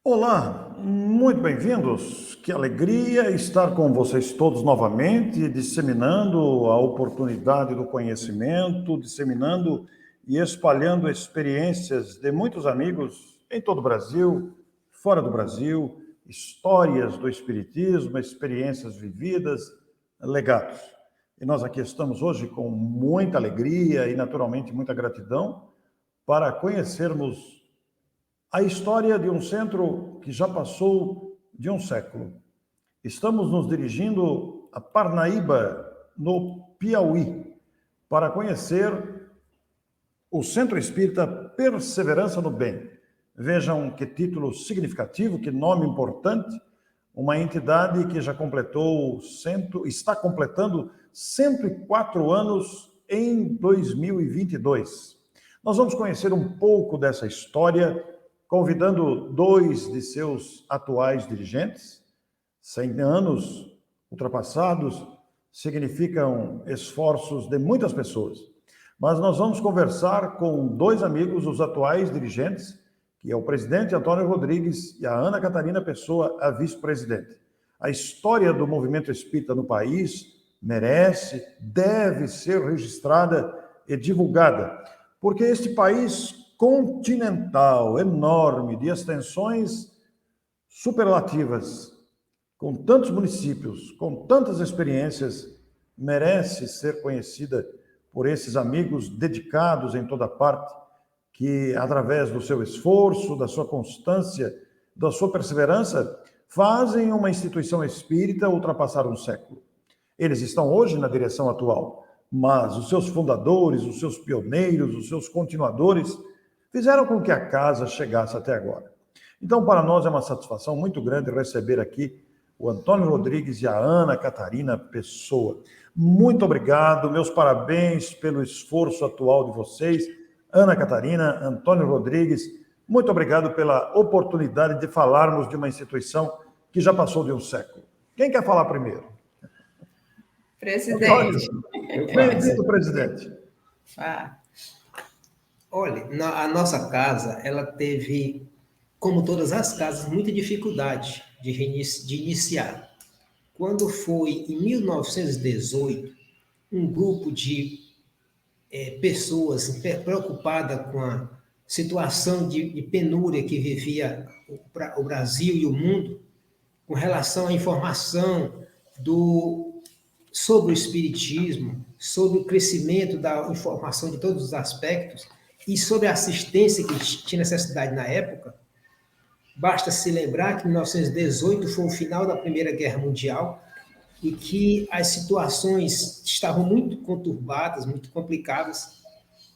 Olá, muito bem-vindos. Que alegria estar com vocês todos novamente, disseminando a oportunidade do conhecimento, disseminando e espalhando experiências de muitos amigos em todo o Brasil, fora do Brasil, histórias do Espiritismo, experiências vividas, legados. E nós aqui estamos hoje com muita alegria e, naturalmente, muita gratidão para conhecermos a história de um centro que já passou de um século. Estamos nos dirigindo a Parnaíba, no Piauí, para conhecer o Centro Espírita Perseverança no Bem. Vejam que título significativo, que nome importante, uma entidade que já está completando 104 anos em 2022. Nós vamos conhecer um pouco dessa história, convidando dois de seus atuais dirigentes. 100 anos ultrapassados significam esforços de muitas pessoas. Mas nós vamos conversar com dois amigos, os atuais dirigentes, que é o presidente Antônio Rodrigues e a Ana Catarina Pessoa, a vice-presidente. A história do movimento espírita no país merece, deve ser registrada e divulgada, porque este país continental, enorme, de extensões superlativas, com tantos municípios, com tantas experiências, merece ser conhecida por esses amigos dedicados em toda parte, que, através do seu esforço, da sua constância, da sua perseverança, fazem uma instituição espírita ultrapassar um século. Eles estão hoje na direção atual, mas os seus fundadores, os seus pioneiros, os seus continuadores, fizeram com que a casa chegasse até agora. Então, para nós é uma satisfação muito grande receber aqui o Antônio Rodrigues e a Ana Catarina Pessoa. Muito obrigado, meus parabéns pelo esforço atual de vocês. Ana Catarina, Antônio Rodrigues, muito obrigado pela oportunidade de falarmos de uma instituição que já passou de um século. Quem quer falar primeiro? Presidente. Bem-vindo, presidente. Olha, a nossa casa, ela teve, como todas as casas, muita dificuldade de iniciar. Quando foi em 1918, um grupo de pessoas preocupadas com a situação de penúria que vivia o Brasil e o mundo, com relação à informação sobre o espiritismo, sobre o crescimento da informação de todos os aspectos e sobre a assistência que tinha necessidade na época. Basta se lembrar que 1918 foi o final da Primeira Guerra Mundial e que as situações estavam muito conturbadas, muito complicadas,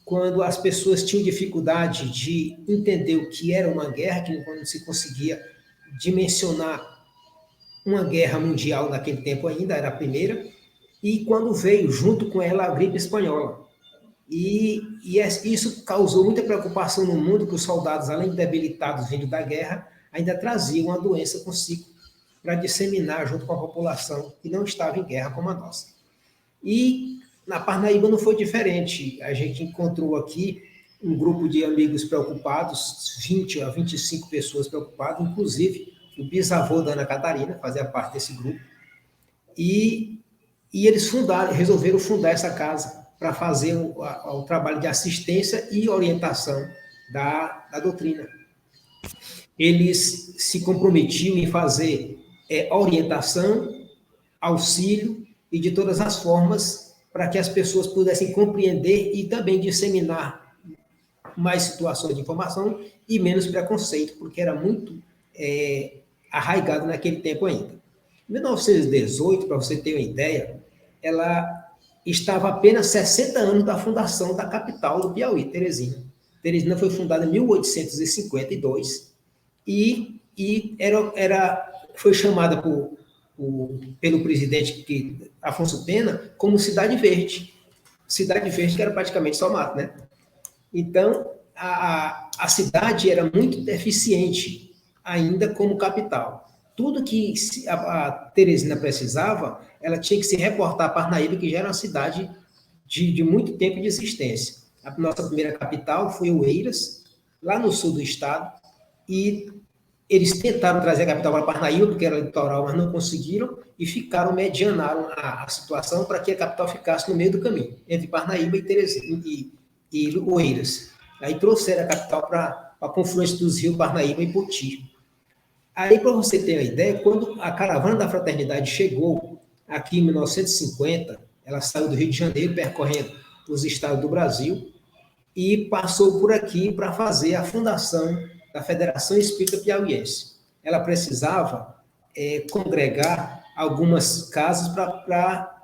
quando as pessoas tinham dificuldade de entender o que era uma guerra, que não se conseguia dimensionar uma guerra mundial naquele tempo ainda, era a primeira, e quando veio junto com ela a gripe espanhola. E isso causou muita preocupação no mundo, que os soldados, além de debilitados vindo da guerra, ainda traziam a doença consigo para disseminar junto com a população que não estava em guerra como a nossa. E na Parnaíba não foi diferente. A gente encontrou aqui um grupo de amigos preocupados, 20 a 25 pessoas preocupadas, inclusive o bisavô da Ana Catarina fazia parte desse grupo. E eles resolveram fundar essa casa para fazer o trabalho de assistência e orientação da doutrina. Eles se comprometiam em fazer orientação, auxílio e de todas as formas para que as pessoas pudessem compreender e também disseminar mais situações de informação e menos preconceito, porque era muito arraigado naquele tempo ainda. Em 1918, para você ter uma ideia, ela estava apenas 60 anos da fundação da capital do Piauí, Teresina. Teresina foi fundada em 1852 e foi chamada pelo presidente Afonso Pena como Cidade Verde. Cidade Verde que era praticamente só mato, né? Então, a cidade era muito deficiente ainda como capital. Tudo que a Teresina precisava, ela tinha que se reportar a Parnaíba, que já era uma cidade de muito tempo de existência. A nossa primeira capital foi Oeiras, lá no sul do estado, e Eles tentaram trazer a capital para Parnaíba, porque era litoral, mas não conseguiram, e medianaram a situação para que a capital ficasse no meio do caminho, entre Parnaíba e Teresina, e Oeiras. Aí trouxeram a capital para a confluência dos rios Parnaíba e Poti. Aí, para você ter uma ideia, quando a caravana da Fraternidade chegou aqui em 1950, ela saiu do Rio de Janeiro, percorrendo os estados do Brasil, e passou por aqui para fazer a fundação da Federação Espírita Piauiense. Ela precisava congregar algumas casas para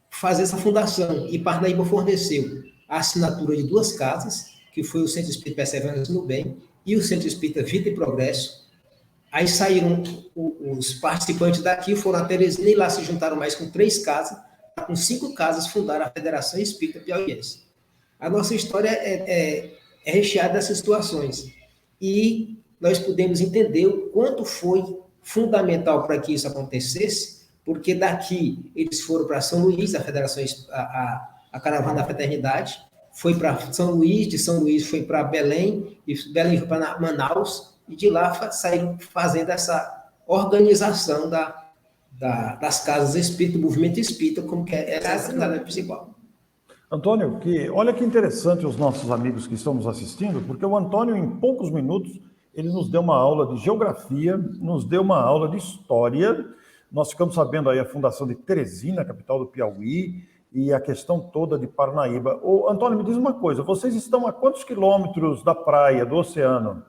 fazer essa fundação, e Parnaíba forneceu a assinatura de 2 casas, que foi o Centro Espírita Perseverança no Bem e o Centro Espírita Vida e Progresso. Aí saíram os participantes daqui, foram a Teresina e lá se juntaram mais com 3 casas, com 5 casas fundaram a Federação Espírita Piauiense. A nossa história é recheada dessas situações. E nós pudemos entender o quanto foi fundamental para que isso acontecesse, porque daqui eles foram para São Luís, a Federação, a Caravana da Fraternidade, foi para São Luís, de São Luís foi para Belém, e Belém foi para Manaus, e de lá saíram fazendo essa organização das casas espírita, do movimento espírita, como que é essa a principal. Antônio, olha que interessante os nossos amigos que estão nos assistindo, porque o Antônio, em poucos minutos, ele nos deu uma aula de geografia, nos deu uma aula de história, nós ficamos sabendo aí a fundação de Teresina, capital do Piauí, e a questão toda de Parnaíba. Ô, Antônio, me diz uma coisa, vocês estão a quantos quilômetros da praia, do oceano?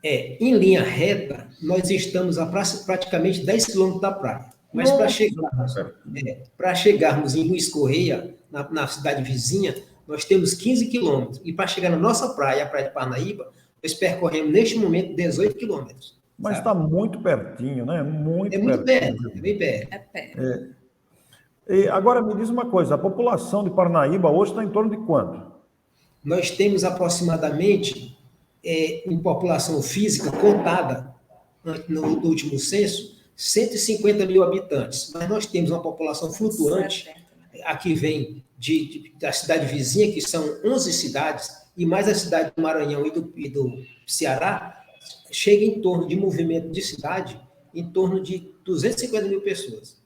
Em linha reta, nós estamos a praticamente 10 quilômetros da praia. Mas para chegarmos em Luiz Correia, na cidade vizinha, nós temos 15 quilômetros. E para chegar na nossa praia, a Praia de Parnaíba, nós percorremos, neste momento, 18 quilômetros. Mas está muito pertinho, né? Muito perto, é bem perto. É perto. E agora, me diz uma coisa, a população de Parnaíba hoje está em torno de quanto? Nós temos aproximadamente, em população física contada, no último censo, 150 mil habitantes, mas nós temos uma população flutuante, aqui vem da cidade vizinha, que são 11 cidades, e mais a cidade do Maranhão e do Ceará, chega em torno de movimento de cidade, em torno de 250 mil pessoas.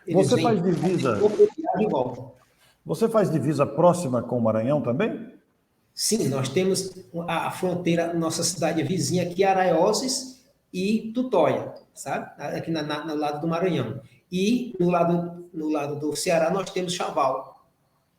Você faz divisa? Você faz divisa próxima com o Maranhão também? Sim, nós temos a fronteira, nossa cidade vizinha aqui, Araioses e Tutóia, sabe? Aqui no lado do Maranhão. E no lado do Ceará nós temos Chaval.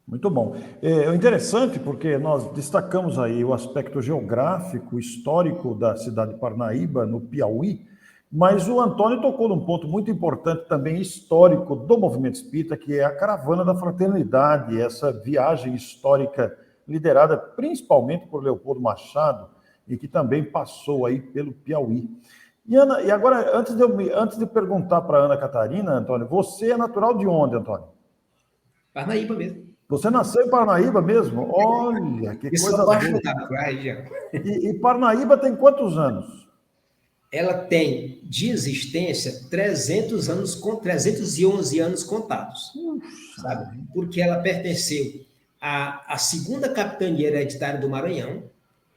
Muito bom. É interessante porque nós destacamos aí o aspecto geográfico, histórico da cidade de Parnaíba, no Piauí, mas o Antônio tocou num ponto muito importante também histórico do movimento espírita, que é a Caravana da Fraternidade, essa viagem histórica liderada principalmente por Leopoldo Machado, e que também passou aí pelo Piauí. E agora, antes de perguntar para a Ana Catarina, Antônio, você é natural de onde, Antônio? Parnaíba mesmo. Você nasceu em Parnaíba mesmo? Olha, que coisa boa. E Parnaíba tem quantos anos? Ela tem de existência 311 anos contados, sabe? Porque ela pertenceu à segunda capitania hereditária do Maranhão,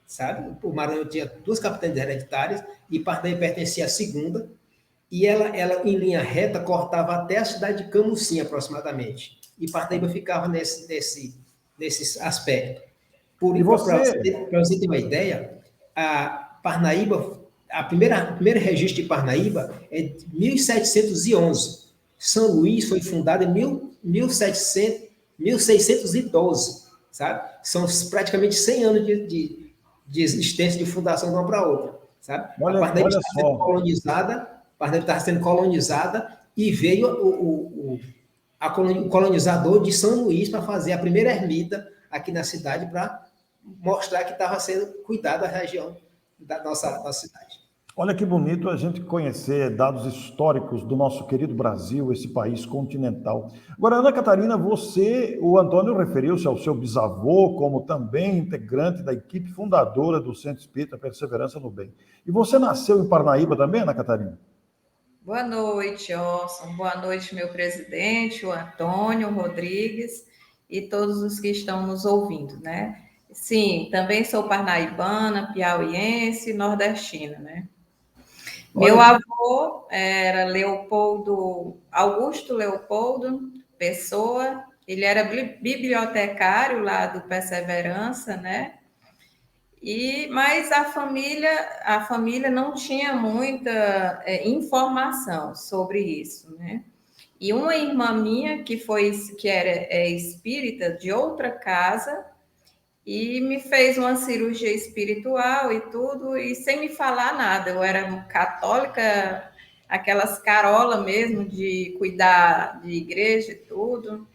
sabe? O Maranhão tinha 2 capitanias hereditárias e Parnaíba pertencia à segunda, e ela em linha reta cortava até a cidade de Camusim aproximadamente, e Parnaíba ficava nesse aspecto. Para você ter uma ideia, a Parnaíba, o primeiro registro de Parnaíba é de 1711. São Luís foi fundado em 1612, sabe? São praticamente 100 anos de existência, de fundação de uma para outra, sabe? A Parnaíba está sendo colonizada e veio o colonizador de São Luís para fazer a primeira ermita aqui na cidade para mostrar que estava sendo cuidada a região da nossa cidade. Olha que bonito a gente conhecer dados históricos do nosso querido Brasil, esse país continental. Agora, Ana Catarina, o Antônio referiu-se ao seu bisavô como também integrante da equipe fundadora do Centro Espírita Perseverança no Bem. E você nasceu em Parnaíba também, Ana Catarina? Boa noite, Orson. Boa noite, meu presidente, o Antônio Rodrigues e todos os que estão nos ouvindo, né? Sim, também sou parnaibana, piauiense e nordestina, né? Meu Olha, avô era Augusto Leopoldo Pessoa, ele era bibliotecário lá do Perseverança, né? Mas a família não tinha muita informação sobre isso, né? E uma irmã minha que era espírita de outra casa e me fez uma cirurgia espiritual e tudo, e sem me falar nada. Eu era católica, aquelas carola mesmo de cuidar de igreja e tudo.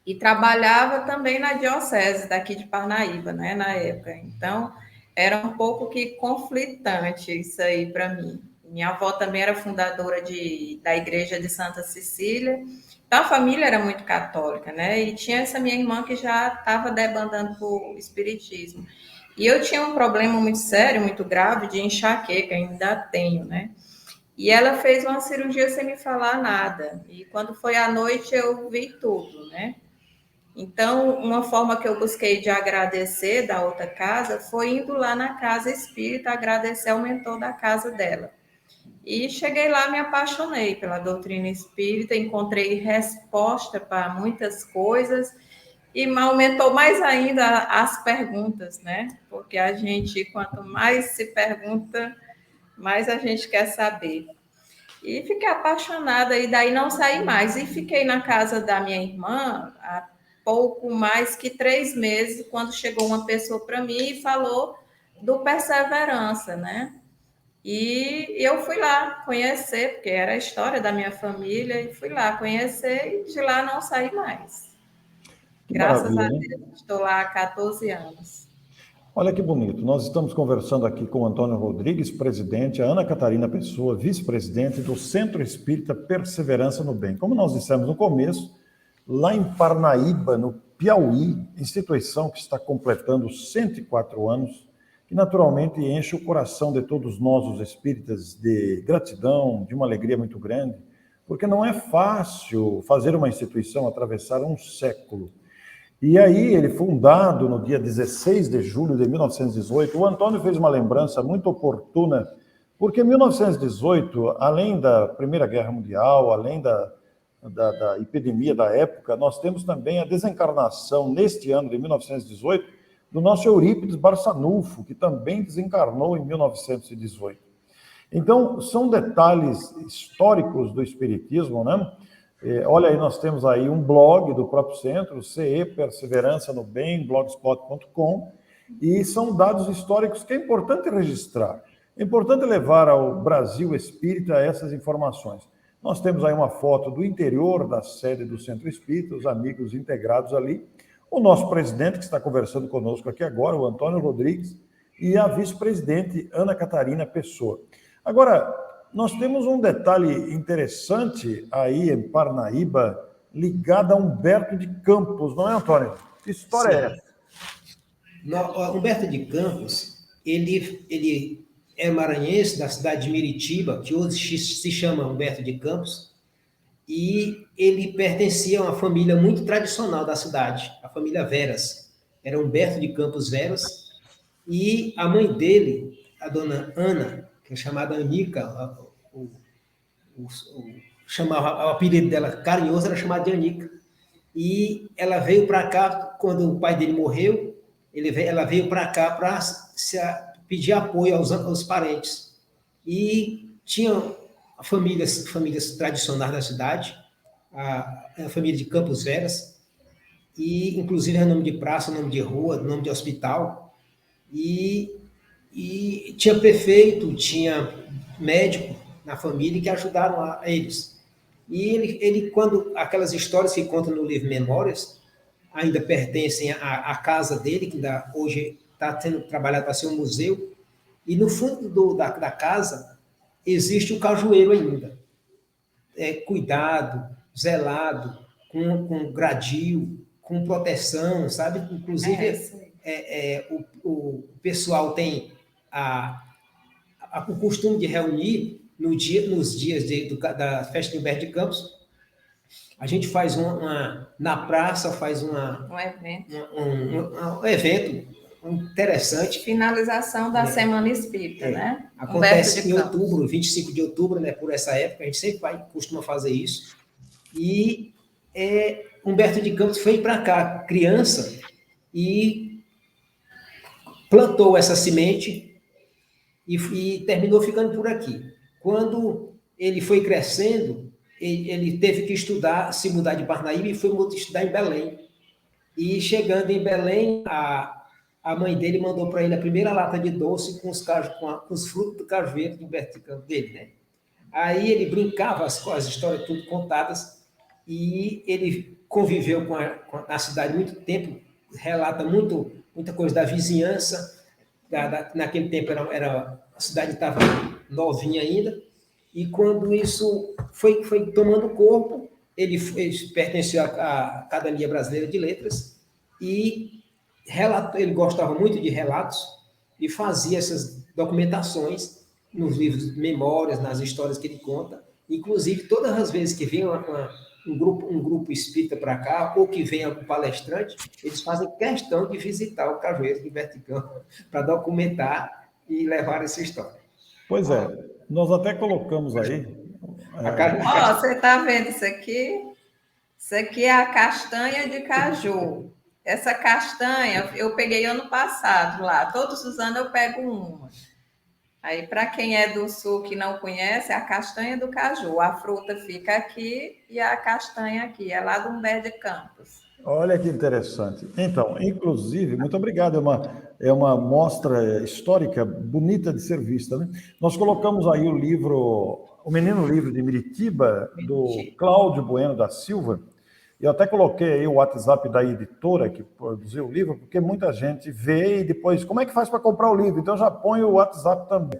E trabalhava também na diocese daqui de Parnaíba, né, na época. Então, era um pouco que conflitante isso aí para mim. Minha avó também era fundadora da igreja de Santa Cecília. Então, a família era muito católica, né? E tinha essa minha irmã que já estava debandando por espiritismo. E eu tinha um problema muito sério, muito grave de enxaqueca, ainda tenho, né? E ela fez uma cirurgia sem me falar nada. E quando foi à noite, eu vi tudo, né? Então, uma forma que eu busquei de agradecer da outra casa foi indo lá na casa espírita agradecer ao mentor da casa dela. E cheguei lá, me apaixonei pela doutrina espírita, encontrei resposta para muitas coisas e aumentou mais ainda as perguntas, né? Porque a gente, quanto mais se pergunta, mais a gente quer saber. E fiquei apaixonada e daí não saí mais. E fiquei na casa da minha irmã há pouco mais que 3 meses, quando chegou uma pessoa para mim e falou do Perseverança, né? E eu fui lá conhecer, porque era a história da minha família, e fui lá conhecer e de lá não saí mais. que Graças maravilha, a né? Deus, estou lá há 14 anos. Olha que bonito. Nós estamos conversando aqui com o Antônio Rodrigues, presidente, a Ana Catarina Pessoa, vice-presidente do Centro Espírita Perseverança no Bem. Como nós dissemos no começo, lá em Parnaíba, no Piauí, instituição que está completando 104 anos, que naturalmente enche o coração de todos nós, os espíritas, de gratidão, de uma alegria muito grande, porque não é fácil fazer uma instituição atravessar um século. E aí, ele fundado no dia 16 de julho de 1918, o Antônio fez uma lembrança muito oportuna, porque em 1918, além da Primeira Guerra Mundial, além da epidemia da época, nós temos também a desencarnação, neste ano de 1918, do nosso Eurípides Barçanufo, que também desencarnou em 1918. Então, são detalhes históricos do Espiritismo, né? Olha aí, nós temos aí um blog do próprio centro, CE Perseverança no Bem, blogspot.com, e são dados históricos que é importante registrar. É importante levar ao Brasil espírita essas informações. Nós temos aí uma foto do interior da sede do Centro Espírita, os amigos integrados ali, o nosso presidente, que está conversando conosco aqui agora, o Antônio Rodrigues, e a vice-presidente Ana Catarina Pessoa. Agora, nós temos um detalhe interessante aí em Parnaíba, ligado a Humberto de Campos, não é, Antônio? Que história é essa? Humberto de Campos, ele é maranhense, da cidade de Miritiba, que hoje se chama Humberto de Campos, e ele pertencia a uma família muito tradicional da cidade, a família Veras. Era Humberto de Campos Veras, e a mãe dele, a dona Ana, que é chamada Anica, o apelido dela carinhoso era chamado de Anica. E ela veio para cá, quando o pai dele morreu, ela veio para cá para pedir apoio aos parentes. E tinha famílias tradicionais da cidade, a família de Campos Veras, e inclusive é nome de praça, nome de rua, nome de hospital, e tinha prefeito, tinha médico na família que ajudaram a eles. E ele, quando aquelas histórias que contam no livro Memórias, ainda pertencem à casa dele, que hoje está sendo trabalhado para ser um museu, e no fundo da casa existe o cajueiro ainda. Cuidado, zelado, com gradil, com proteção, sabe? Inclusive, o pessoal tem o costume de reunir nos dias da festa de Humberto de Campos. A gente faz na praça, faz um evento. Um evento interessante. Finalização da Semana Espírita, né? Acontece em outubro, 25 de outubro, né, por essa época, a gente sempre costuma fazer isso. E Humberto de Campos veio para cá, criança, e plantou essa semente e terminou ficando por aqui. Quando ele foi crescendo, ele teve que estudar, se mudar de Parnaíba e foi estudar em Belém. E chegando em Belém, a mãe dele mandou para ele a primeira lata de doce com os frutos do cajueiro de Humberto de Campos dele, né? Aí ele brincava as histórias tudo contadas e ele conviveu na cidade muito tempo, relata muita coisa da vizinhança. Naquele tempo a cidade estava novinha ainda, e quando isso foi tomando corpo, ele pertenceu à Academia Brasileira de Letras e ele gostava muito de relatos e fazia essas documentações nos livros de memórias, nas histórias que ele conta. Inclusive, todas as vezes que vem um grupo espírita para cá, ou que vem algum palestrante, eles fazem questão de visitar o Cajueiro de Humberto de Campos para documentar e levar essa história. Pois é, nós até colocamos aí. Você está vendo isso aqui? Isso aqui é a castanha de caju. Essa castanha eu peguei ano passado lá. Todos os anos eu pego uma. Aí, para quem é do sul que não conhece, é a castanha do caju. A fruta fica aqui e a castanha aqui. É lá do Humberto de Campos. Olha que interessante. Então, inclusive, muito obrigado. É uma mostra histórica bonita de ser vista, né? Nós colocamos aí o livro O Menino Livre de Miritiba, do Cláudio Bueno da Silva. Eu até coloquei aí o WhatsApp da editora que produziu o livro, porque muita gente vê e depois, como é que faz para comprar o livro? Então, eu já ponho o WhatsApp também.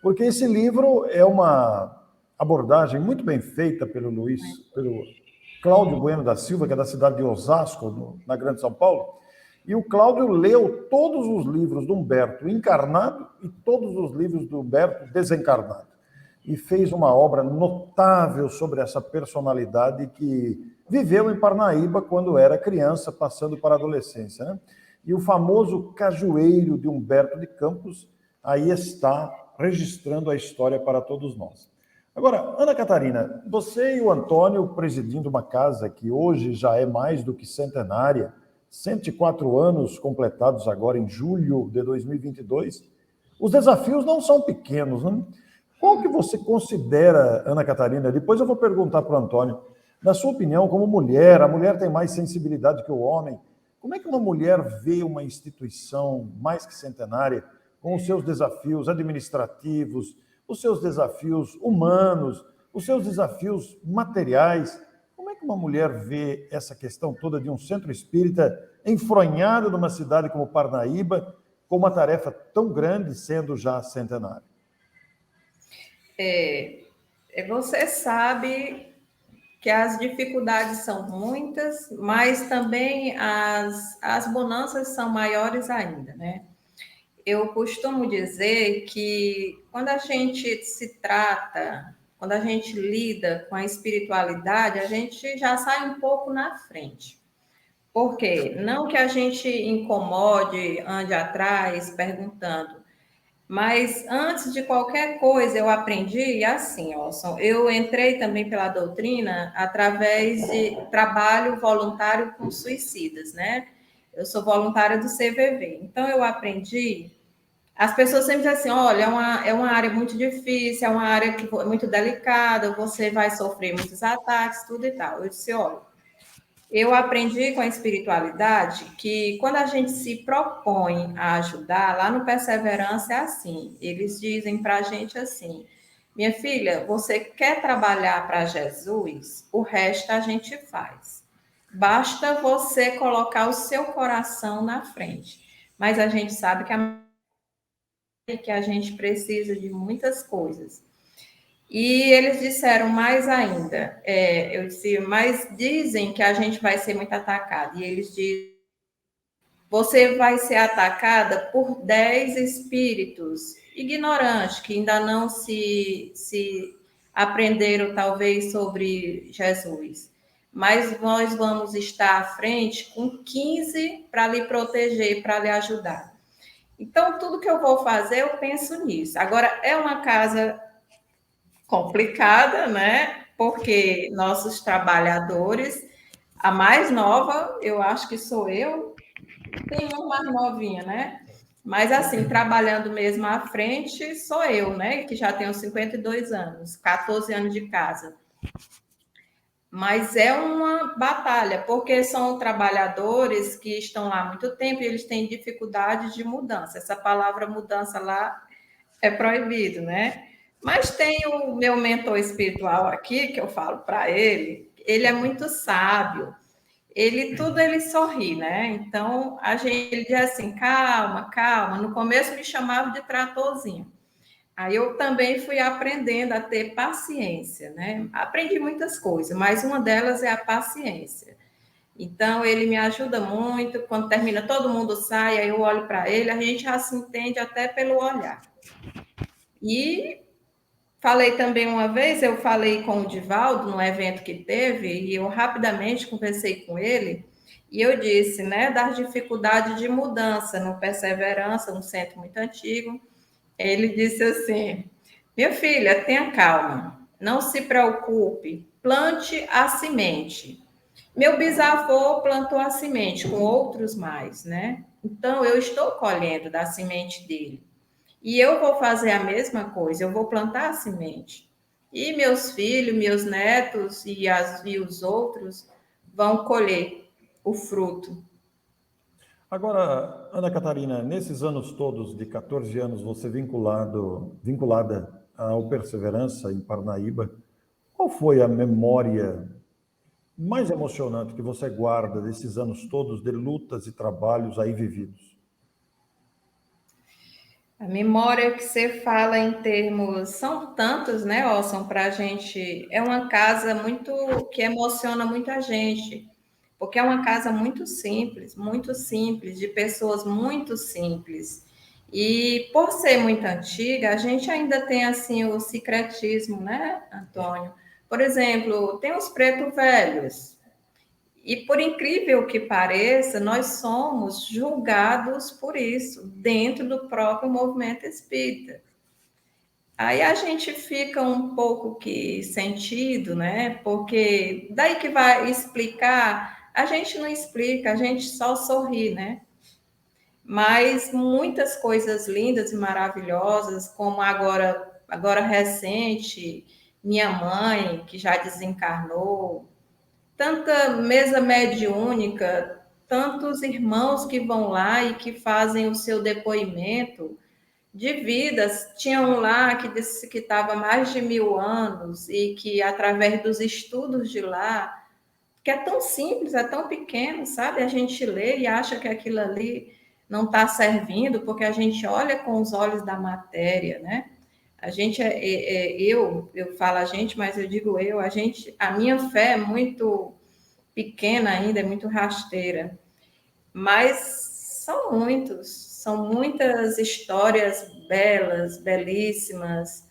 Porque esse livro é uma abordagem muito bem feita pelo Cláudio Bueno da Silva, que é da cidade de Osasco, na Grande São Paulo. E o Cláudio leu todos os livros do Humberto encarnado e todos os livros do Humberto desencarnado. E fez uma obra notável sobre essa personalidade que viveu em Parnaíba quando era criança, passando para a adolescência, né? E o famoso Cajueiro de Humberto de Campos aí está registrando a história para todos nós. Agora, Ana Catarina, você e o Antônio presidindo uma casa que hoje já é mais do que centenária, 104 anos completados agora em julho de 2022, os desafios não são pequenos, né? Qual que você considera, Ana Catarina, depois eu vou perguntar para o Antônio, na sua opinião, como mulher, a mulher tem mais sensibilidade que o homem, como é que uma mulher vê uma instituição mais que centenária, com os seus desafios administrativos, os seus desafios humanos, os seus desafios materiais? Como é que uma mulher vê essa questão toda de um centro espírita enfronhado numa cidade como Parnaíba, com uma tarefa tão grande, sendo já centenária? Você sabe que as dificuldades são muitas, mas também as bonanças são maiores ainda, né? Eu costumo dizer que quando a gente quando a gente lida com a espiritualidade, a gente já sai um pouco na frente. Por quê? Não que a gente incomode, ande atrás perguntando, mas antes de qualquer coisa eu aprendi assim, Orson, eu entrei também pela doutrina através de trabalho voluntário com suicidas, né? Eu sou voluntária do CVV, então eu aprendi. As pessoas sempre dizem assim, olha, é uma área muito difícil, é uma área que é muito delicada, você vai sofrer muitos ataques, tudo e tal. Eu disse, olha, eu aprendi com a espiritualidade que quando a gente se propõe a ajudar, lá no Perseverança é assim, eles dizem para a gente assim, minha filha, você quer trabalhar para Jesus, o resto a gente faz. Basta você colocar o seu coração na frente. Mas a gente sabe que a gente precisa de muitas coisas. E eles disseram mais ainda, eu disse, mas dizem que a gente vai ser muito atacado. E eles dizem, você vai ser atacada por 10 espíritos ignorantes, que ainda não se aprenderam, talvez, sobre Jesus. Mas nós vamos estar à frente com 15 para lhe proteger, para lhe ajudar. Então, tudo que eu vou fazer, eu penso nisso. Agora, é uma casa complicada, né? Porque nossos trabalhadores, a mais nova, eu acho que sou eu, tem uma mais novinha, né? Mas assim, trabalhando mesmo à frente, sou eu, né? Que já tenho 52 anos, 14 anos de casa. Mas é uma batalha, porque são trabalhadores que estão lá há muito tempo e eles têm dificuldade de mudança. Essa palavra mudança lá é proibido, né? Mas tem o meu mentor espiritual aqui, que eu falo para ele é muito sábio. Ele sorri, né? Então, ele diz assim, calma, calma. No começo me chamava de tratorzinho. Aí eu também fui aprendendo a ter paciência, né? Aprendi muitas coisas, mas uma delas é a paciência. Então, ele me ajuda muito. Quando termina, todo mundo sai, aí eu olho para ele, a gente já se entende até pelo olhar. E falei também uma vez, eu falei com o Divaldo, num evento que teve, e eu rapidamente conversei com ele, e eu disse, né, das dificuldades de mudança no Perseverança, um centro muito antigo. Ele disse assim, minha filha, tenha calma, não se preocupe, plante a semente. Meu bisavô plantou a semente com outros mais, né? Então, eu estou colhendo da semente dele. E eu vou fazer a mesma coisa, eu vou plantar a semente. E meus filhos, meus netos e os outros vão colher o fruto. Agora, Ana Catarina, nesses anos todos, de 14 anos, você vinculada ao Perseverança em Parnaíba, qual foi a memória mais emocionante que você guarda desses anos todos de lutas e trabalhos aí vividos? A memória que você fala em termos, são tantos, né, Orson, para a gente, é uma casa muito, que emociona muita gente, porque é uma casa muito simples, de pessoas muito simples. E por ser muito antiga, a gente ainda tem, assim, o secretismo, né, Antônio? Por exemplo, tem os pretos velhos, e por incrível que pareça, nós somos julgados por isso, dentro do próprio movimento espírita. Aí a gente fica um pouco que sentido, né? Porque daí que vai explicar, a gente não explica, a gente só sorri, né? Mas muitas coisas lindas e maravilhosas, como agora recente, minha mãe, que já desencarnou, tanta mesa mediúnica, tantos irmãos que vão lá e que fazem o seu depoimento de vidas. Tinha um lá que disse que estava mais de 1000 anos e que, através dos estudos de lá, que é tão simples, é tão pequeno, sabe? A gente lê e acha que aquilo ali não está servindo, porque a gente olha com os olhos da matéria, né? A gente, eu falo a gente, mas eu digo a minha fé é muito pequena ainda, é muito rasteira, mas são muitas histórias belas, belíssimas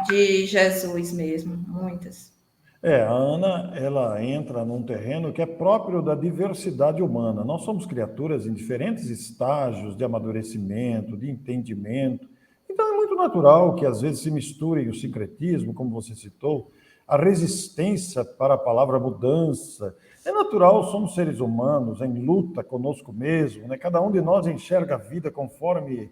de Jesus mesmo, muitas. A Ana, ela entra num terreno que é próprio da diversidade humana. Nós somos criaturas em diferentes estágios de amadurecimento, de entendimento. Então é muito natural que às vezes se misturem o sincretismo, como você citou, a resistência para a palavra mudança. É natural, somos seres humanos em luta conosco mesmo, né? Cada um de nós enxerga a vida conforme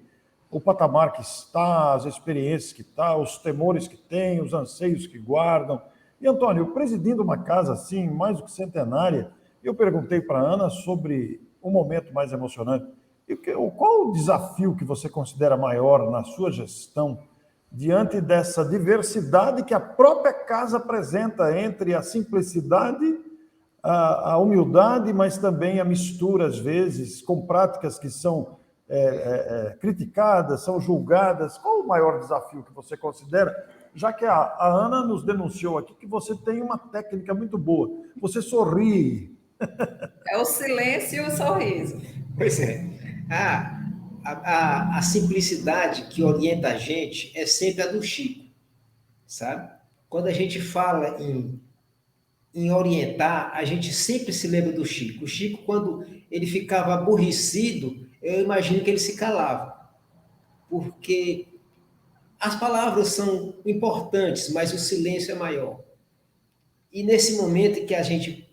o patamar que está, as experiências que está, os temores que tem, os anseios que guardam. E, Antônio, presidindo uma casa assim, mais do que centenária, eu perguntei para a Ana sobre o momento mais emocionante. E qual o desafio que você considera maior na sua gestão diante dessa diversidade que a própria casa apresenta entre a simplicidade, a humildade, mas também a mistura, às vezes, com práticas que são criticadas, são julgadas? Qual o maior desafio que você considera? Já que a Ana nos denunciou aqui que você tem uma técnica muito boa. Você sorri. É o silêncio e o sorriso. Pois é. A simplicidade que orienta a gente é sempre a do Chico, sabe? Quando a gente fala em orientar, a gente sempre se lembra do Chico. O Chico, quando ele ficava aborrecido, eu imagino que ele se calava. porque as palavras são importantes, mas o silêncio é maior. E nesse momento em que a gente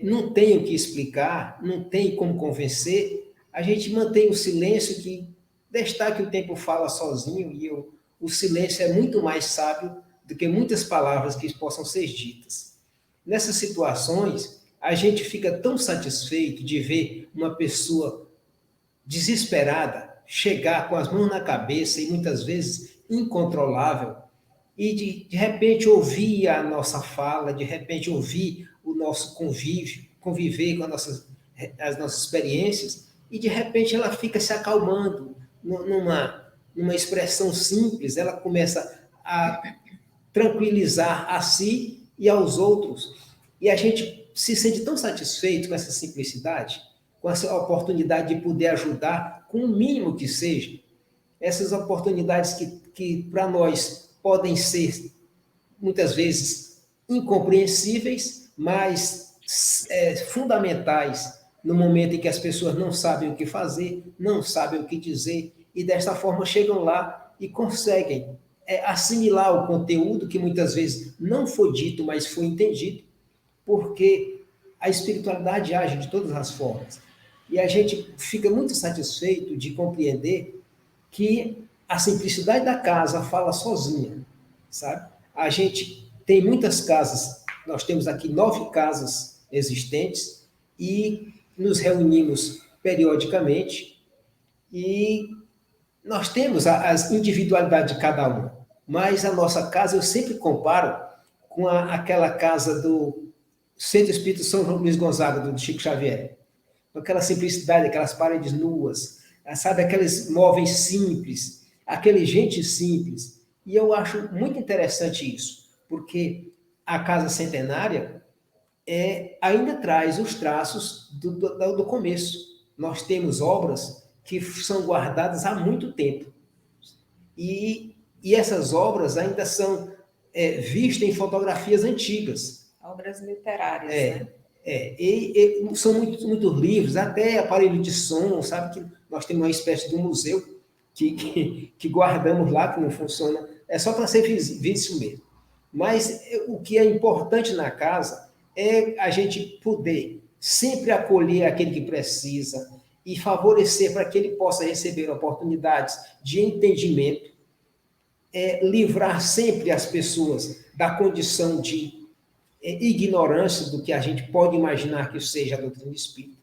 não tem o que explicar, não tem como convencer, a gente mantém o silêncio, que deixar que o tempo fala sozinho, e o silêncio é muito mais sábio do que muitas palavras que possam ser ditas. Nessas situações, a gente fica tão satisfeito de ver uma pessoa desesperada chegar com as mãos na cabeça e muitas vezes incontrolável, e de repente ouvir a nossa fala, de repente ouvir o nosso convívio, conviver com as nossas experiências, e de repente ela fica se acalmando numa expressão simples, ela começa a tranquilizar a si e aos outros, e a gente se sente tão satisfeito com essa simplicidade, com essa oportunidade de poder ajudar, com o mínimo que seja, essas oportunidades que para nós podem ser, muitas vezes, incompreensíveis, mas fundamentais no momento em que as pessoas não sabem o que fazer, não sabem o que dizer, e desta forma chegam lá e conseguem assimilar o conteúdo que muitas vezes não foi dito, mas foi entendido, porque a espiritualidade age de todas as formas. E a gente fica muito satisfeito de compreender que a simplicidade da casa fala sozinha, sabe? A gente tem muitas casas, nós temos aqui 9 casas existentes e nos reunimos periodicamente e nós temos as individualidades de cada um, mas a nossa casa eu sempre comparo com aquela casa do Centro Espírita São João Luís Gonzaga, do Chico Xavier, com aquela simplicidade, aquelas paredes nuas, sabe, aqueles móveis simples, aquele gente simples. E eu acho muito interessante isso, porque a Casa Centenária ainda traz os traços do começo. Nós temos obras que são guardadas há muito tempo. E essas obras ainda são vistas em fotografias antigas. Obras literárias, né? E são muitos livros, até aparelho de som, sabe, que nós temos uma espécie de um museu que guardamos lá, que não funciona, é só para ser visto mesmo. Mas o que é importante na casa é a gente poder sempre acolher aquele que precisa e favorecer para que ele possa receber oportunidades de entendimento, livrar sempre as pessoas da condição de ignorância do que a gente pode imaginar que seja a doutrina espírita,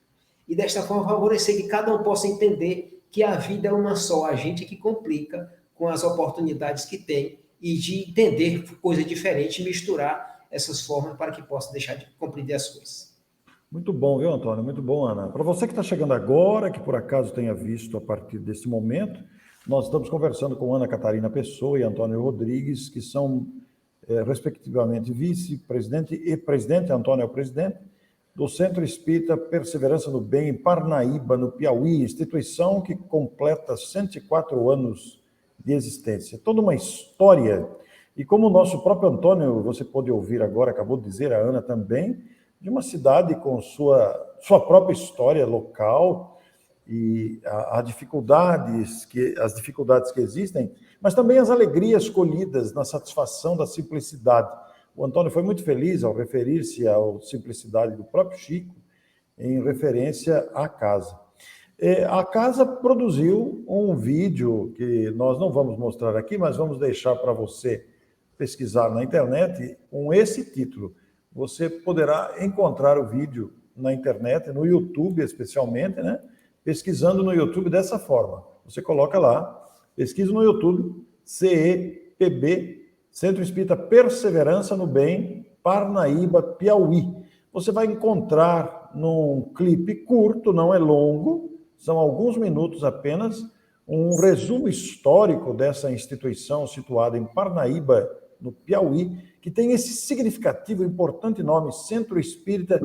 e desta forma favorecer que cada um possa entender que a vida é uma só, a gente que complica com as oportunidades que tem, e de entender coisa diferente, misturar essas formas para que possa deixar de compreender as coisas. Muito bom, viu, Antônio? Muito bom, Ana. Para você que está chegando agora, que por acaso tenha visto a partir desse momento, nós estamos conversando com Ana Catarina Pessoa e Antônio Rodrigues, que são respectivamente vice-presidente e presidente, Antônio é o presidente, do Centro Espírita Perseverança no Bem, em Parnaíba, no Piauí, instituição que completa 104 anos de existência. Toda uma história, e como o nosso próprio Antônio, você pôde ouvir agora, acabou de dizer, a Ana também, de uma cidade com sua própria história local, e as dificuldades que existem, mas também as alegrias colhidas na satisfação da simplicidade. O Antônio foi muito feliz ao referir-se à simplicidade do próprio Chico, em referência à casa. A casa produziu um vídeo que nós não vamos mostrar aqui, mas vamos deixar para você pesquisar na internet com esse título. Você poderá encontrar o vídeo na internet, no YouTube especialmente, né? Pesquisando no YouTube dessa forma. Você coloca lá, pesquisa no YouTube, CEPB, Centro Espírita Perseverança no Bem, Parnaíba, Piauí. Você vai encontrar num clipe curto, não é longo, são alguns minutos apenas, um resumo histórico dessa instituição situada em Parnaíba, no Piauí, que tem esse significativo, importante nome, Centro Espírita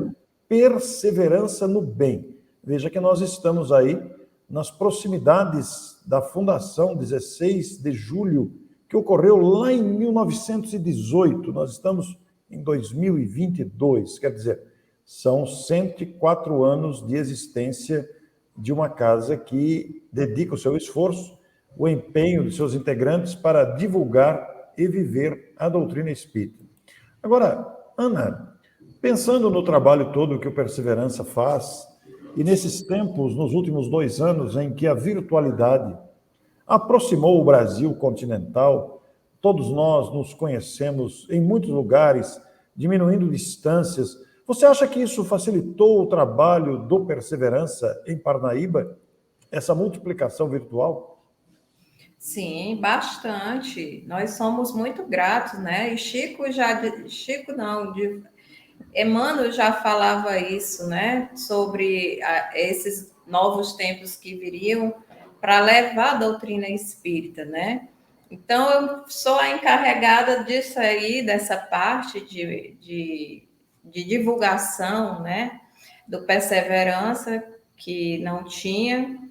Perseverança no Bem. Veja que nós estamos aí nas proximidades da fundação, 16 de julho, que ocorreu lá em 1918. Nós estamos em 2022, quer dizer, são 104 anos de existência de uma casa que dedica o seu esforço o empenho de seus integrantes para divulgar e viver a doutrina espírita. Agora, Ana, pensando no trabalho todo que o Perseverança faz, e nesses tempos, nos últimos 2 anos, em que a virtualidade aproximou o Brasil continental, todos nós nos conhecemos em muitos lugares, diminuindo distâncias. Você acha que isso facilitou o trabalho do Perseverança em Parnaíba, essa multiplicação virtual? Sim, bastante. Nós somos muito gratos, né? E Chico não, Emmanuel já falava isso, né? Sobre esses novos tempos que viriam para levar a doutrina espírita, né? Então, eu sou a encarregada disso aí, dessa parte de divulgação, né? Do Perseverança, que não tinha.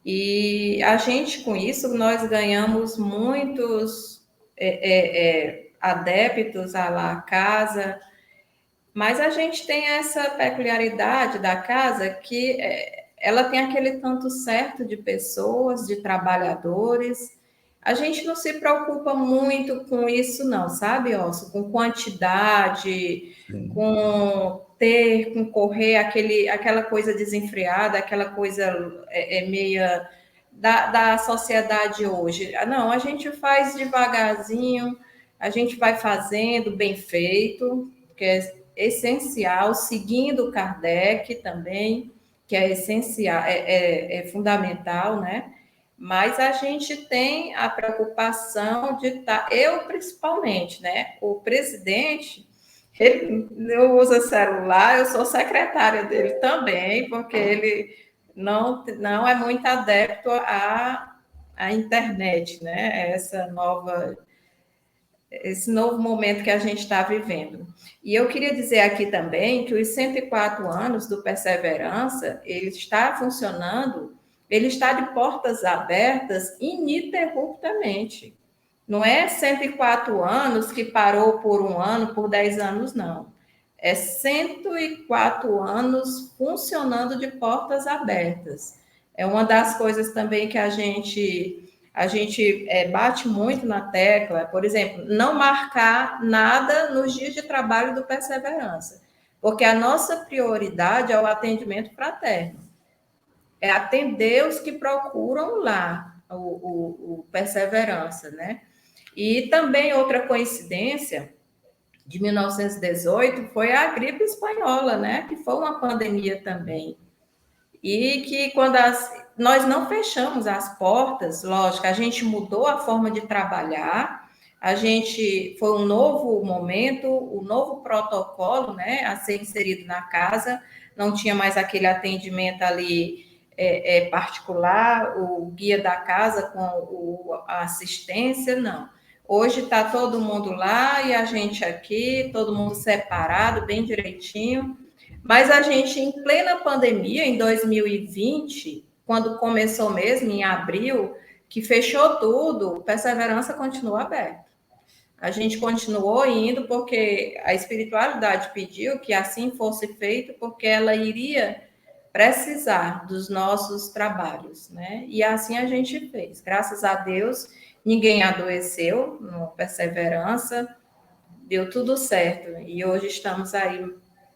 E a gente, com isso, nós ganhamos muitos adeptos à la casa, mas a gente tem essa peculiaridade da casa que ela tem aquele tanto certo de pessoas, de trabalhadores. A gente não se preocupa muito com isso, não, sabe, Osso? Com quantidade, Sim. com correr, aquela coisa desenfreada, aquela coisa meia da sociedade hoje. Não, a gente faz devagarzinho, a gente vai fazendo bem feito, que é essencial, seguindo Kardec também, que é essencial, é fundamental, né? Mas a gente tem a preocupação de estar, eu principalmente, né? O presidente, ele não usa celular, eu sou secretária dele também, porque ele não é muito adepto à internet, né? Esse novo momento que a gente está vivendo. E eu queria dizer aqui também que os 104 anos do Perseverança, ele está funcionando, ele está de portas abertas ininterruptamente. Não é 104 anos que parou por 1 ano, por 10 anos, não. É 104 anos funcionando de portas abertas. É uma das coisas também que a gente bate muito na tecla, por exemplo, não marcar nada nos dias de trabalho do Perseverança, porque a nossa prioridade é o atendimento fraterno, é atender os que procuram lá o Perseverança, né? E também outra coincidência de 1918 foi a gripe espanhola, né? Que foi uma pandemia também. E que nós não fechamos as portas, lógico, a gente mudou a forma de trabalhar, foi um novo momento, um novo protocolo, né, a ser inserido na casa, não tinha mais aquele atendimento ali particular, o guia da casa com a assistência, não. Hoje está todo mundo lá e a gente aqui, todo mundo separado, bem direitinho. Mas a gente, em plena pandemia, em 2020, quando começou mesmo, em abril, que fechou tudo, Perseverança continuou aberto. A gente continuou indo porque a espiritualidade pediu que assim fosse feito, porque ela iria precisar dos nossos trabalhos, né? E assim a gente fez. Graças a Deus, ninguém adoeceu no Perseverança, deu tudo certo. E hoje estamos aí.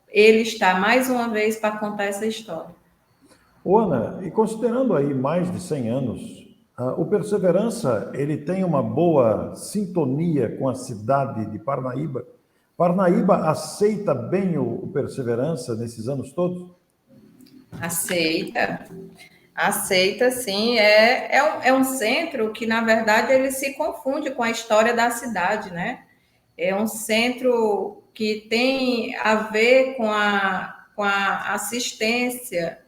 Ele está mais uma vez para contar essa história. Ana, e considerando aí mais de 100 anos, o Perseverança, ele tem uma boa sintonia com a cidade de Parnaíba. Parnaíba aceita bem o Perseverança nesses anos todos? Aceita sim. É um centro que, na verdade, ele se confunde com a história da cidade, né? É um centro que tem a ver com a assistência.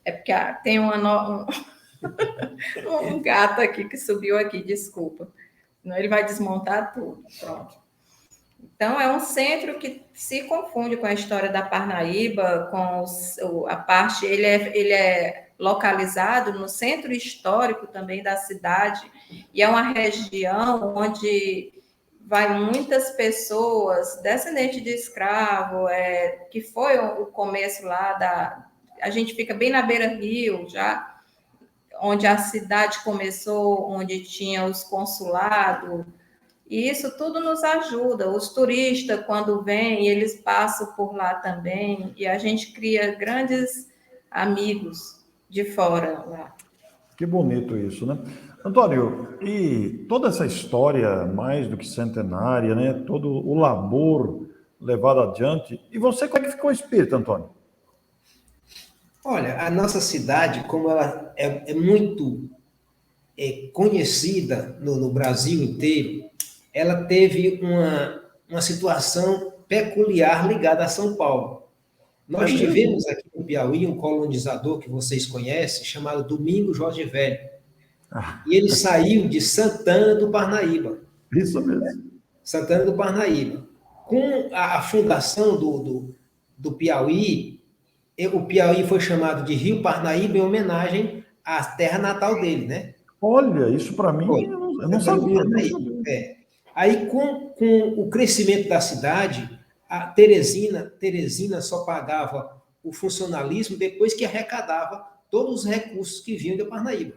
É porque tem um gato aqui que subiu aqui, desculpa. Senão ele vai desmontar tudo. Pronto. Então, é um centro que se confunde com a história da Parnaíba, com a parte. Ele é localizado no centro histórico também da cidade, e é uma região onde vai muitas pessoas, descendentes de escravo, que foi o começo lá a gente fica bem na beira-rio, já onde a cidade começou, onde tinha os consulados, e isso tudo nos ajuda. Os turistas, quando vêm, eles passam por lá também, e a gente cria grandes amigos de fora lá. Que bonito isso, né? Antônio, e toda essa história mais do que centenária, né? Todo o labor levado adiante. E você, como é que ficou espírita, Antônio? Olha, a nossa cidade, como ela é muito conhecida no Brasil inteiro, ela teve uma situação peculiar ligada a São Paulo. Nós tivemos aqui no Piauí um colonizador que vocês conhecem, chamado Domingos Jorge Velho. E ele saiu de Santana do Parnaíba. Isso mesmo. Santana do Parnaíba. Com a fundação do Piauí, o Piauí foi chamado de Rio Parnaíba em homenagem à terra natal dele, né? Olha, isso para mim, Foi. eu não sabia. Não sabia. Aí, com o crescimento da cidade, a Teresina só pagava o funcionalismo depois que arrecadava todos os recursos que vinham de Parnaíba,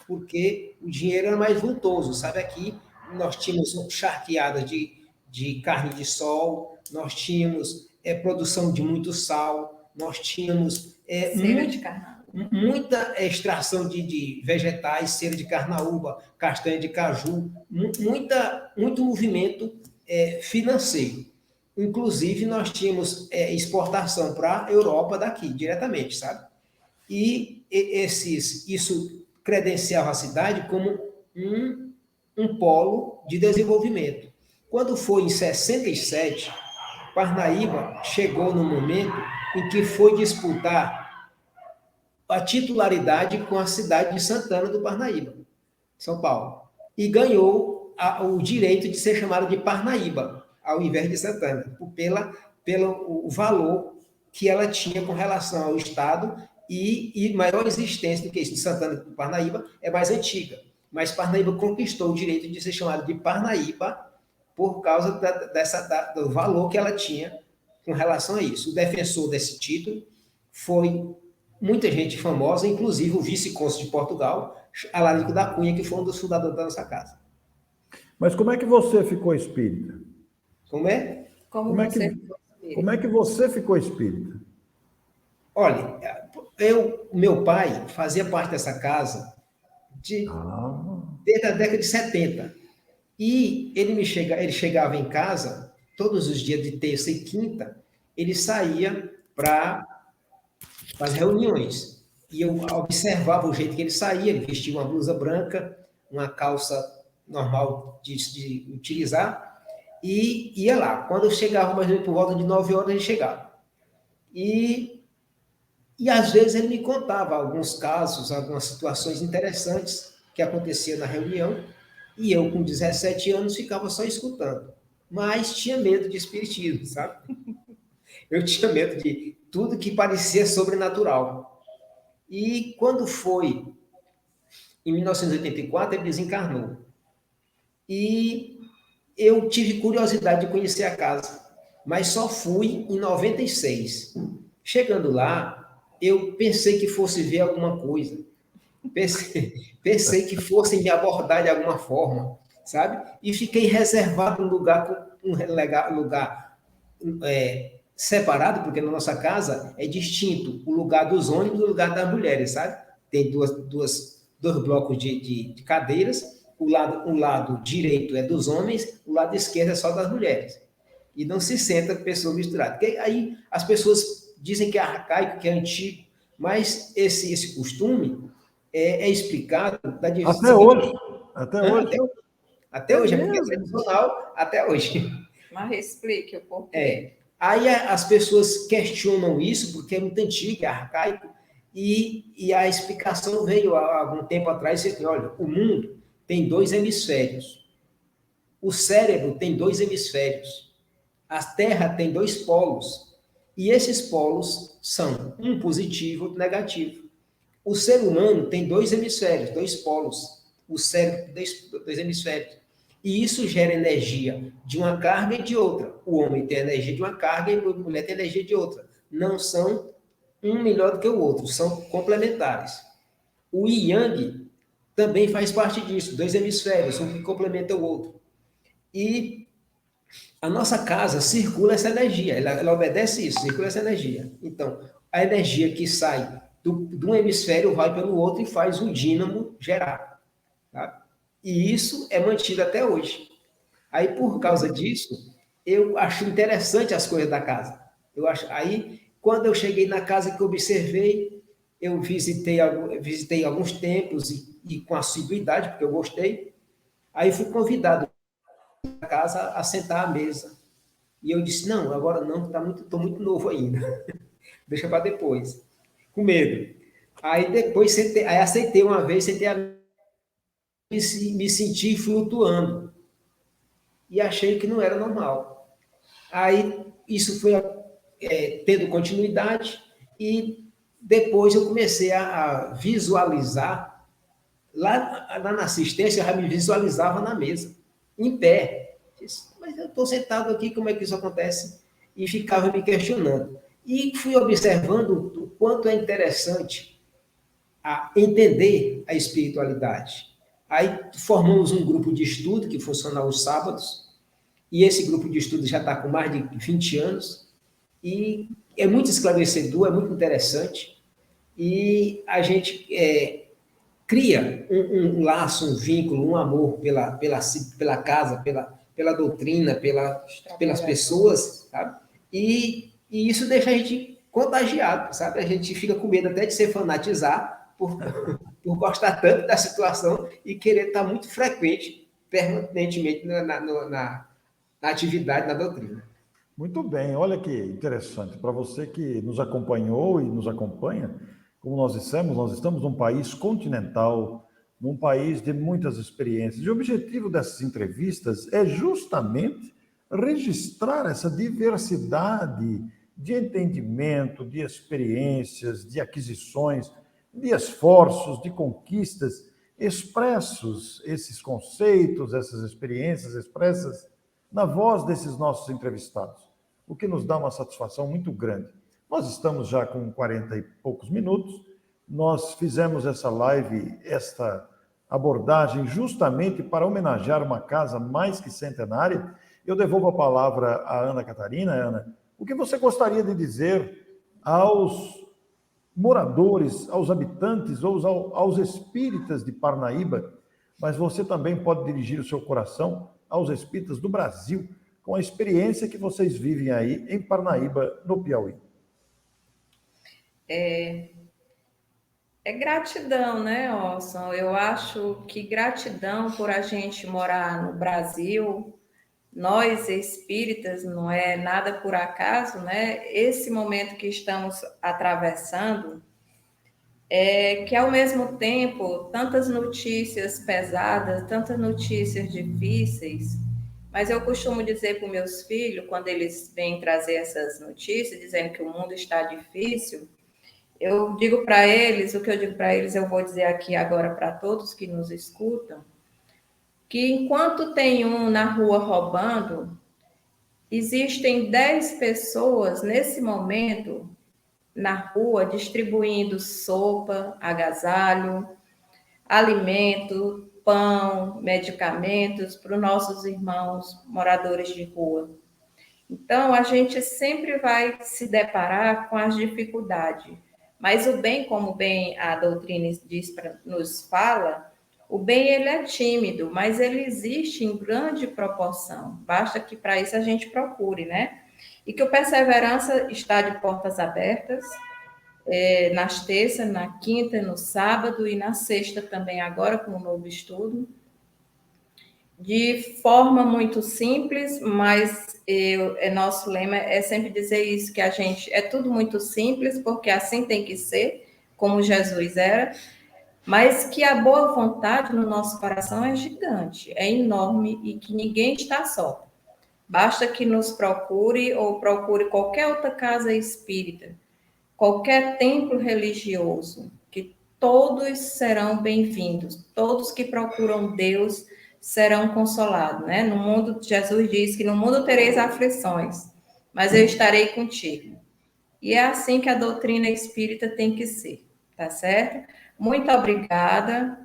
porque o dinheiro era mais vultoso, sabe? Aqui nós tínhamos charqueadas de carne de sol, nós tínhamos produção de muito sal, nós tínhamos muita extração de vegetais, cera de carnaúba, castanha de caju, muito movimento financeiro. Inclusive, nós tínhamos exportação para a Europa daqui, diretamente, sabe? E isso credenciava a cidade como um polo de desenvolvimento. Quando foi em 67, Parnaíba chegou no momento em que foi disputar a titularidade com a cidade de Santana do Parnaíba, São Paulo, e ganhou o direito de ser chamado de Parnaíba, ao invés de Santana, pelo valor que ela tinha com relação ao Estado e maior existência do que isso. De Santana do Parnaíba é mais antiga, mas Parnaíba conquistou o direito de ser chamado de Parnaíba por causa do valor que ela tinha com relação a isso. O defensor desse título foi muita gente famosa, inclusive o vice-cônsul de Portugal, Alarico da Cunha, que foi um dos fundadores da nossa casa. Mas como é que você ficou espírita? Como é? Como é que você ficou espírita? Olha, meu pai fazia parte dessa casa desde a década de 70. E ele chegava em casa, todos os dias de terça e quinta, ele saía para as reuniões. E eu observava o jeito que ele saía, ele vestia uma blusa branca, uma calça normal de utilizar, e ia lá. Quando eu chegava, mais ou menos por volta de 9 horas, ele chegava. E às vezes ele me contava alguns casos, algumas situações interessantes que aconteciam na reunião, e eu, com 17 anos, ficava só escutando. Mas tinha medo de espiritismo, sabe? Eu tinha medo de tudo que parecia sobrenatural. E quando foi em 1984, ele desencarnou. E eu tive curiosidade de conhecer a casa, mas só fui em 96. Chegando lá, eu pensei que fosse ver alguma coisa. Pensei que fossem me abordar de alguma forma, sabe? E fiquei reservado um lugar separado, porque na nossa casa é distinto o lugar dos homens do lugar das mulheres, sabe? Tem dois blocos de cadeiras, o lado direito é dos homens, o lado esquerdo é só das mulheres. E não se senta pessoa misturada. Porque aí as pessoas dizem que é arcaico, que é antigo, mas esse costume é explicado da divisão. Até hoje. Até hoje, é porque é tradicional até hoje. Mas explique o porquê. Aí as pessoas questionam isso, porque é muito antigo, é arcaico, e a explicação veio há algum tempo atrás, assim, olha, o mundo tem 2 hemisférios, o cérebro tem 2 hemisférios, a Terra tem 2 polos, e esses polos são um positivo e outro negativo. O ser humano tem 2 hemisférios, 2 polos, o cérebro tem 2 hemisférios. E isso gera energia de uma carga e de outra. O homem tem energia de uma carga e a mulher tem energia de outra. Não são um melhor do que o outro, são complementares. O Yin Yang também faz parte disso, 2 hemisférios, um que complementa o outro. E a nossa casa circula essa energia, ela obedece isso, circula essa energia. Então, a energia que sai de um hemisfério vai pelo outro e faz o dínamo gerar. Tá? E isso é mantido até hoje. Aí, por causa disso, eu acho interessante as coisas da casa. Aí, quando eu cheguei na casa que eu observei, eu visitei alguns templos e com assiduidade, porque eu gostei. Aí fui convidado na casa a sentar à mesa. E eu disse, não, agora não, estou muito novo ainda. Deixa para depois. Com medo. Aí depois aí aceitei uma vez, me senti flutuando. E achei que não era normal. Aí isso foi tendo continuidade e depois eu comecei a visualizar. Lá na assistência, eu já me visualizava na mesa, em pé. Disse, mas eu estou sentado aqui, como é que isso acontece? E ficava me questionando. E fui observando o quanto é interessante entender a espiritualidade. Aí formamos um grupo de estudo que funciona aos sábados, e esse grupo de estudo já está com mais de 20 anos, e é muito esclarecedor, é muito interessante, e a gente cria um laço, um vínculo, um amor pela casa, pela doutrina, pelas pessoas, sabe? E isso deixa a gente contagiado, sabe? A gente fica com medo até de se fanatizar por gostar tanto da situação e querer estar muito frequente, permanentemente na atividade, na doutrina. Muito bem, olha que interessante. Para você que nos acompanhou e nos acompanha, como nós dissemos, nós estamos num país continental, num país de muitas experiências. E o objetivo dessas entrevistas é justamente registrar essa diversidade de entendimento, de experiências, de aquisições, de esforços, de conquistas, expressos esses conceitos, essas experiências expressas na voz desses nossos entrevistados, o que nos dá uma satisfação muito grande. Nós estamos já com 40 e poucos minutos, nós fizemos essa live, esta abordagem justamente para homenagear uma casa mais que centenária. Eu devolvo a palavra à Ana Catarina. Ana, o que você gostaria de dizer aos moradores, aos habitantes, ou aos espíritas de Parnaíba, mas você também pode dirigir o seu coração aos espíritas do Brasil, com a experiência que vocês vivem aí em Parnaíba, no Piauí? É gratidão, né, Orson? Eu acho que gratidão por a gente morar no Brasil, nós espíritas, não é nada por acaso, né? Esse momento que estamos atravessando, que ao mesmo tempo, tantas notícias pesadas, tantas notícias difíceis, mas eu costumo dizer para os meus filhos, quando eles vêm trazer essas notícias, dizendo que o mundo está difícil, eu digo para eles, o que eu digo para eles, eu vou dizer aqui agora para todos que nos escutam, que enquanto tem um na rua roubando, existem 10 pessoas nesse momento na rua distribuindo sopa, agasalho, alimento, pão, medicamentos para os nossos irmãos moradores de rua. Então, a gente sempre vai se deparar com as dificuldades. Mas o bem, como bem a doutrina nos fala, o bem ele é tímido, mas ele existe em grande proporção. Basta que para isso a gente procure, né? E que o Perseverança está de portas abertas, nas terças, na quinta, no sábado e na sexta também, agora com um novo estudo. De forma muito simples, mas nosso lema é sempre dizer isso, que a gente é tudo muito simples, porque assim tem que ser, como Jesus era, mas que a boa vontade no nosso coração é gigante, é enorme e que ninguém está só. Basta que nos procure ou procure qualquer outra casa espírita, qualquer templo religioso, que todos serão bem-vindos, todos que procuram Deus serão consolados, né? No mundo, Jesus diz que no mundo tereis aflições, mas eu estarei contigo. E é assim que a doutrina espírita tem que ser, tá certo? Muito obrigada.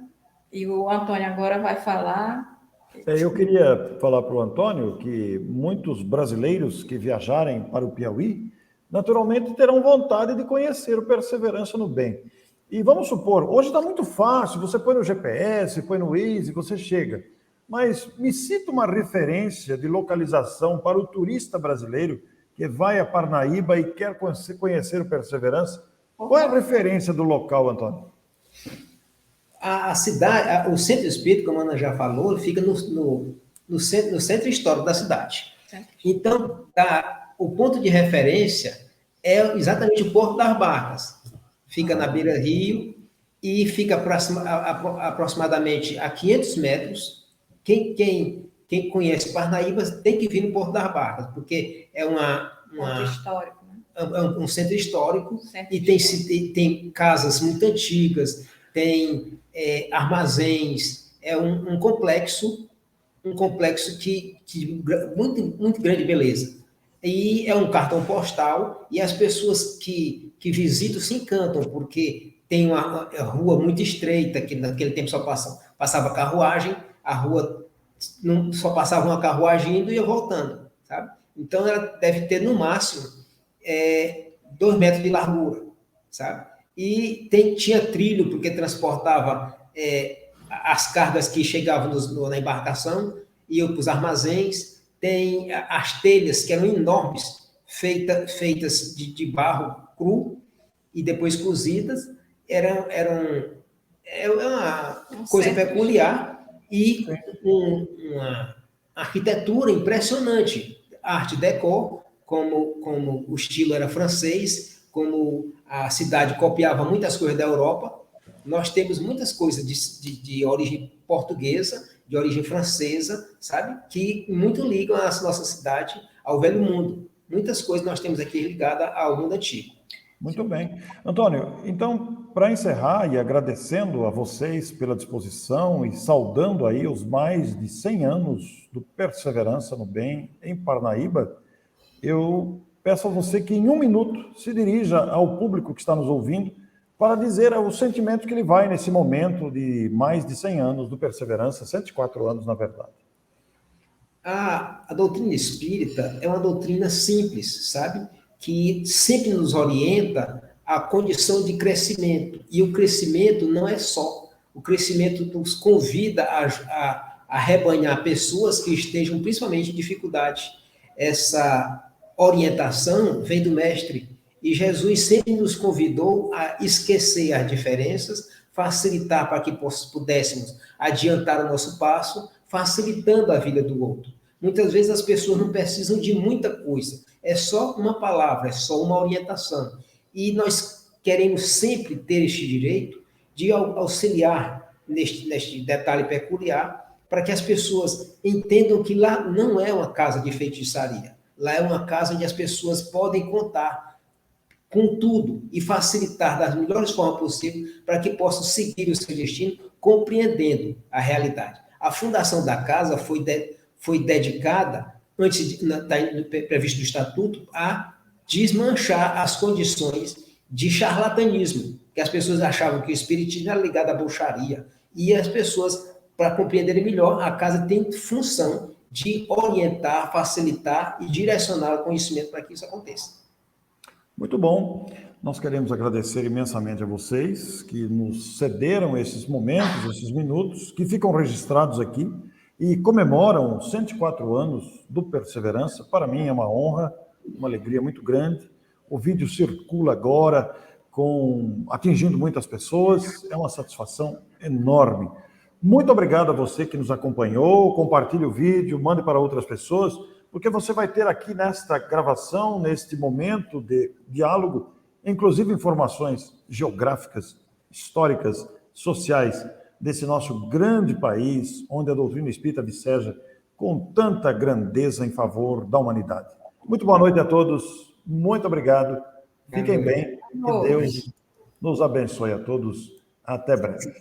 E o Antônio agora vai falar. Eu queria falar para o Antônio que muitos brasileiros que viajarem para o Piauí, naturalmente terão vontade de conhecer o Perseverança no Bem. E vamos supor, hoje está muito fácil, você põe no GPS, põe no Waze, você chega. Mas me cita uma referência de localização para o turista brasileiro que vai a Parnaíba e quer conhecer o Perseverança. Qual é a referência do local, Antônio? A cidade, o centro espírita, como a Ana já falou, fica no centro histórico da cidade. Então, o ponto de referência é exatamente o Porto das Barcas. Fica na beira-rio e fica aproximadamente a 500 metros. Quem conhece Parnaíba tem que vir no Porto das Barcas, porque é Ponto histórico, né? É um centro histórico e tem casas muito antigas, tem armazéns, é um complexo que muito grande beleza. E é um cartão postal, e as pessoas que visitam se encantam, porque tem uma rua muito estreita, que naquele tempo só passava carruagem, a rua não, só passava uma carruagem indo e ia voltando, sabe? Então, ela deve ter, no máximo, 2 metros de largura, sabe? E tinha trilho, porque transportava as cargas que chegavam na embarcação, iam para os armazéns. Tem as telhas, que eram enormes, feitas de barro cru e depois cozidas. É uma coisa peculiar e uma arquitetura impressionante. Arte déco, como o estilo era francês, como a cidade copiava muitas coisas da Europa. Nós temos muitas coisas de origem portuguesa, de origem francesa, sabe? Que muito ligam a nossa cidade ao velho mundo. Muitas coisas nós temos aqui ligadas ao mundo antigo. Muito bem. Antônio, então, para encerrar e agradecendo a vocês pela disposição e saudando aí os mais de 100 anos do Perseverança no Bem em Parnaíba, eu peço a você que em 1 minuto se dirija ao público que está nos ouvindo para dizer o sentimento que ele vai nesse momento de mais de 100 anos do Perseverança, 104 anos, na verdade. A doutrina espírita é uma doutrina simples, sabe? Que sempre nos orienta à condição de crescimento. E o crescimento não é só. O crescimento nos convida a rebanhar pessoas que estejam principalmente em dificuldade. Essa orientação vem do Mestre. E Jesus sempre nos convidou a esquecer as diferenças, facilitar para que pudéssemos adiantar o nosso passo, facilitando a vida do outro. Muitas vezes as pessoas não precisam de muita coisa, é só uma palavra, é só uma orientação. E nós queremos sempre ter este direito de auxiliar neste detalhe peculiar, para que as pessoas entendam que lá não é uma casa de feitiçaria, lá é uma casa onde as pessoas podem contar com tudo e facilitar das melhores formas possíveis para que possam seguir o seu destino compreendendo a realidade. A fundação da casa foi dedicada, antes previsto no Estatuto, a desmanchar as condições de charlatanismo, que as pessoas achavam que o espiritismo era ligado à bruxaria, e as pessoas, para compreenderem melhor, a casa tem função de orientar, facilitar e direcionar o conhecimento para que isso aconteça. Muito bom. Nós queremos agradecer imensamente a vocês que nos cederam esses momentos, esses minutos, que ficam registrados aqui e comemoram 104 anos do Perseverança. Para mim é uma honra, uma alegria muito grande. O vídeo circula agora, atingindo muitas pessoas. É uma satisfação enorme. Muito obrigado a você que nos acompanhou. Compartilhe o vídeo, mande para outras pessoas, porque você vai ter aqui nesta gravação, neste momento de diálogo, inclusive informações geográficas, históricas, sociais, desse nosso grande país, onde a doutrina espírita viceja com tanta grandeza em favor da humanidade. Muito boa noite a todos, muito obrigado, fiquem bem, que Deus nos abençoe a todos, até breve.